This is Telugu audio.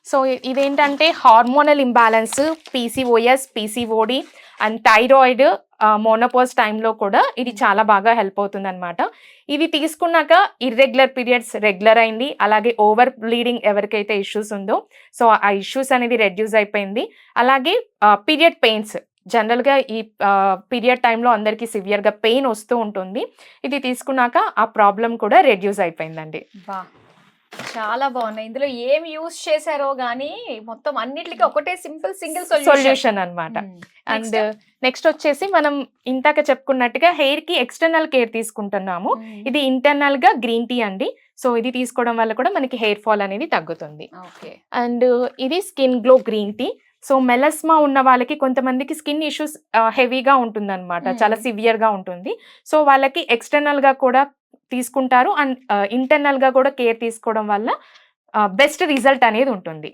సో ఇదేంటంటే hormonal imbalance, PCOS, PCOD and thyroid, menopause టైంలో కూడా ఇది చాలా బాగా హెల్ప్ అవుతుంది అనమాట. ఇది తీసుకున్నాక ఇర్రెగ్యులర్ పీరియడ్స్ రెగ్యులర్ అయింది, అలాగే ఓవర్ బ్లీడింగ్ ఎవరికైతే ఇష్యూస్ ఉందో సో ఆ ఇష్యూస్ అనేది రెడ్యూస్ అయిపోయింది. అలాగే పీరియడ్ పెయిన్స్, జనరల్గా ఈ పీరియడ్ టైంలో అందరికీ సివియర్గా పెయిన్ వస్తూ ఉంటుంది. ఇది తీసుకున్నాక ఆ ప్రాబ్లం కూడా రెడ్యూస్ అయిపోయిందండి. బా చాలా బాగున్నాయి. ఇందులో ఏం యూస్ చేశారో గానీ మొత్తం అన్నిటికీ ఒకటే సింగిల్ సొల్యూషన్ అన్నమాట. అండ్ నెక్స్ట్ వచ్చేసి మనం ఇందాక చెప్పుకున్నట్టుగా హెయిర్ కి ఎక్స్టర్నల్ కేర్ తీసుకుంటున్నాము. ఇది ఇంటర్నల్ గా గ్రీన్ టీ అండి. సో ఇది తీసుకోవడం వల్ల కూడా మనకి హెయిర్ ఫాల్ అనేది తగ్గుతుంది. అండ్ ఇది skin glow green tea. So melasma ఉన్న వాళ్ళకి కొంతమందికి స్కిన్ ఇష్యూస్ హెవీగా ఉంటుంది అనమాట, చాలా సివియర్ గా ఉంటుంది. సో వాళ్ళకి ఎక్స్టర్నల్ గా కూడా తీసుకుంటారు అండ్ ఇంటర్నల్ గా కూడా కేర్ తీసుకోవడం వల్ల బెస్ట్ రిజల్ట్ అనేది ఉంటుంది.